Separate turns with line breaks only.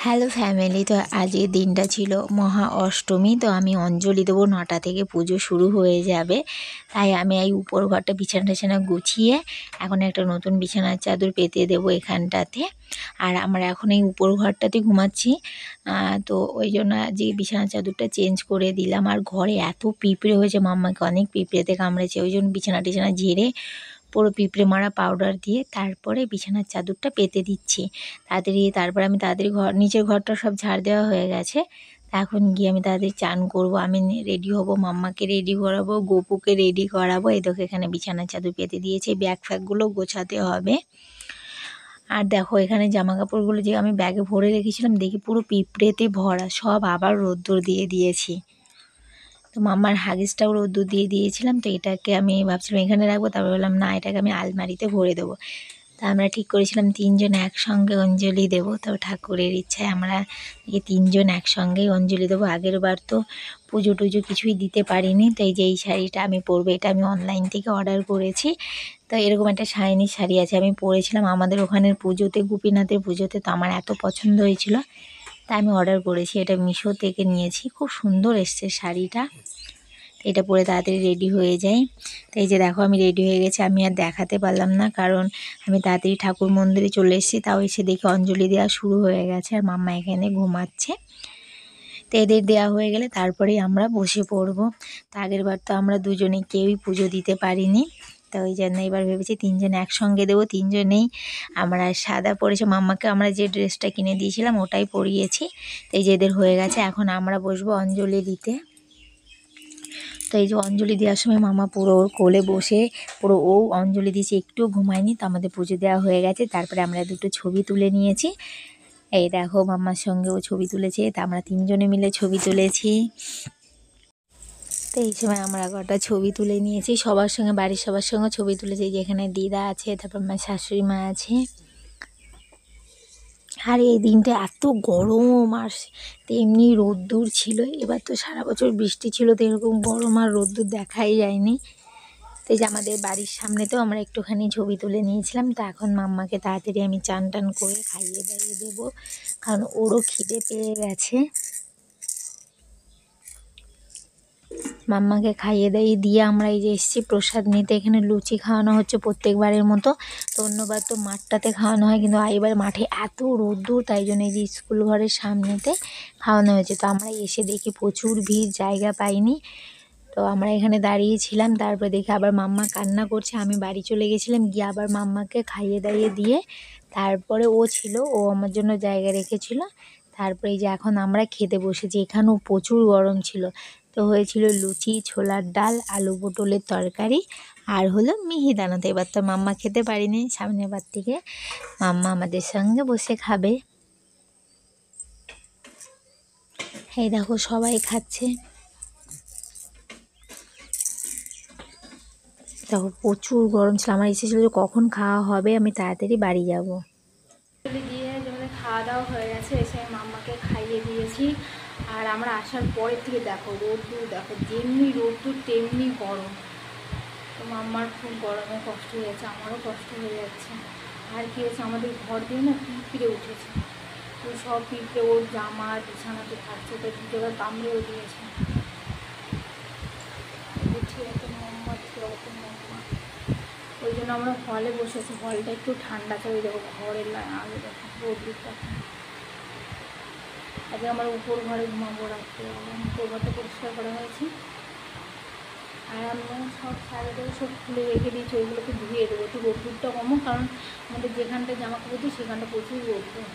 Hello family, তো আজকের দিনটা ছিল মহা অষ্টমী। তো আমি অঞ্জলি দেবো, 9টা থেকে পুজো শুরু হয়ে যাবে। তাই আমি এই উপর ঘরটা বিছানা টিছানা গুছিয়ে এখন একটা নতুন বিছানার চাদর পেতে দেবো এখানটাতে। আর আমরা এখন এই উপর ঘরটাতে ঘুমাচ্ছি, তো ওই জন্য যে বিছানার চাদরটা চেঞ্জ করে দিলাম। আর ঘরে এত পিঁপড়ে হয়েছে, মাম্মাকে অনেক পিঁপড়েতে কামড়েছে, ওই জন্য বিছানা টিছানা ঝেড়ে পুরো পিঁপড়ে মারা পাউডার দিয়ে তারপরে বিছানার চাদরটা পেতে দিচ্ছি তাড়াতাড়ি। তারপরে আমি তাড়াতাড়ি নিচের ঘরটা সব ঝাড় দেওয়া হয়ে গেছে। এখন গিয়ে আমি তাড়াতাড়ি চান করব, আমি রেডি হব, মাম্মাকে রেডি করাবো, গোপুকে রেডি করাবো। এই দেখো এখানে বিছানার চাদর পেতে দিয়েছে, ব্যাগ ফ্যাগগুলো গোছাতে হবে। আর দেখো এখানে জামা কাপড়গুলো যে আমি ব্যাগে ভরে রেখেছিলাম, দেখি পুরো পিঁপড়েতে ভরা, সব আবার রোদ্দুর দিয়ে দিয়েছি। তো মাম্মার হাগিসটাও রোদ্দুর দিয়ে দিয়েছিলাম, তো এটাকে আমি ভাবছিলাম এখানে রাখবো, তারপর বললাম না, এটাকে আমি আলমারিতে ভরে দেবো। তা আমরা ঠিক করেছিলাম 3জন একসঙ্গে অঞ্জলি দেবো। তো ঠাকুরের ইচ্ছায় আমরা 3জন একসঙ্গেই অঞ্জলি দেবো। আগের বার তো পুজো টুজো কিছুই দিতে পারিনি, তো এই যে এই শাড়িটা আমি পরবো, এটা আমি অনলাইন থেকে অর্ডার করেছি। তো এরকম একটা শাইনি শাড়ি আছে, আমি পরেছিলাম আমাদের ওখানের পুজোতে, গোপীনাথের পুজোতে। তো আমার এত পছন্দ হয়েছিল তাই আমি অর্ডার করেছি। এটা মিশো থেকে নিয়েছি, খুব সুন্দর এসছে শাড়িটা। এটা পরে তাড়াতাড়ি রেডি হয়ে যাই। তো এই যে দেখো আমি রেডি হয়ে গেছি, আমি আর দেখাতে পারলাম না কারণ আমি তাড়াতাড়ি ঠাকুর মন্দিরে চলে এসেছি। তাও এসে দেখি অঞ্জলি দেওয়া শুরু হয়ে গেছে আর মাম্মা এখানে ঘুমাচ্ছে। তো এদের দেওয়া হয়ে গেলে তারপরেই আমরা বসে পড়বো। তো আগের বার তো আমরা দুজনে কেউই পুজো দিতে পারিনি, তো ওই জন্য এবার ভেবেছি 3জন একসঙ্গে দেবো। 3জনেই আমরা সাদা পরেছি, মাম্মাকে আমরা যে ড্রেসটা কিনে দিয়েছিলাম ওটাই পরিয়েছি। তো এই যে এদের হয়ে গেছে, এখন আমরা বসবো অঞ্জলি দিতে। তো এই যে অঞ্জলি দেওয়ার সময় মামা পুরো ওর কোলে বসে পুরো ও অঞ্জলি দিয়েছে, একটুও ঘুমায়নি। তো আমাদের পুজো দেওয়া হয়ে গেছে, তারপরে আমরা দুটো ছবি তুলে নিয়েছি। এই দেখো মাম্মার সঙ্গে ও ছবি তুলেছে, তা আমরা 3জনে মিলে ছবি তুলেছি। তো এই সময় আমরা কটা ছবি তুলে নিয়েছি, সবার সঙ্গে, বাড়ির সবার সঙ্গে ছবি তুলেছি। যেখানে দিদা আছে, তারপর আমার শাশুড়ি মা আছে। আর এই দিনটা এত গরম আর তেমনি রোদ্দুর ছিল। এবার তো সারা বছর বৃষ্টি ছিল, তো এরকম গরম আর রোদ্দুর দেখাই যায়নি। তো এই যে আমাদের বাড়ির সামনেতেও আমরা একটুখানি ছবি তুলে নিয়েছিলাম। তো এখন মাম্মাকে তাড়াতাড়ি আমি চান টান করে খাইয়ে দাইয়ে দেবো, কারণ ওরও খিদে পেয়ে গেছে। মাম্মাকে খাইয়ে দাইয়ে দিয়ে আমরা এই যে এসেছি প্রসাদ নিতে। এখানে লুচি খাওয়ানো হচ্ছে প্রত্যেকবারের মতো। তো অন্যবার তো মাঠটাতে খাওয়ানো হয়, কিন্তু এবার মাঠে এত রোদ্দুর, তাই জন্য এই যে স্কুল ঘরের সামনেতে খাওয়ানো হয়েছে। তো আমরা এসে দেখি প্রচুর ভিড়, জায়গা পাইনি। তো আমরা এখানে দাঁড়িয়েছিলাম, তারপরে দেখি আবার মাম্মা কান্না করছে। আমি বাড়ি চলে গেছিলাম, গিয়ে আবার মাম্মাকে খাইয়ে দাইয়ে দিয়ে তারপরে ও ছিল, ও আমার জন্য জায়গা রেখেছিল। তারপরে এই যে এখন আমরা খেতে বসেছি। এখানেও প্রচুর গরম ছিল। তো হয়েছিল লুচি, ছোলার ডাল, আলু পটলের তরকারি, আর হলো মিহিদানা। তো এবার তো মাম্মা খেতে পারিনি, সামনের বার থেকে মাম্মা আমাদের সঙ্গে বসে খাবে। এই দেখো সবাই খাচ্ছে। দেখো প্রচুর গরম ছিল, আমার ইচ্ছে ছিল যে কখন খাওয়া হবে, আমি তাড়াতাড়ি বাড়ি যাব।
দিয়ে যেমন খাওয়া দাওয়া হয়ে গেছে, এসে মাম্মাকে খাইয়ে দিয়েছি। আর আমরা আসার পরের থেকে দেখো রোদ্দুর, দেখো যেমনি রোদ্দুর তেমনি গরম। তো মাম্মার খুব গরমে কষ্ট হয়ে যাচ্ছে, আমারও কষ্ট হয়ে যাচ্ছে। আর কি হয়েছে, আমাদের ঘর দিয়ে না পিঁপড়ে উঠেছে। তো সব পিঁপড়ে ওর জামা বিছানাতে থাকছে, তো দু জায়গায় কামড়েও দিয়েছে। ওই জন্য আমরা হলে বসেছি, হলটা একটু ঠান্ডা করে দেখো, ঘরের আগে দেখো রোদ্দুরটা। আগে আমার উপর ঘরে ঘুমাবো রাখতে, উপর ঘরটা পরিষ্কার করা হয়েছে। আর আমি সব শাড়িগুলো সব খুলে রেখে দিয়েছি, ওইগুলোকে ধুয়ে দেবো, একটু রোদ্দুরটা কমো, কারণ আমাদের যেখানটা জামা কাপড় দিই সেখানটা প্রচুর রোদ্দুর।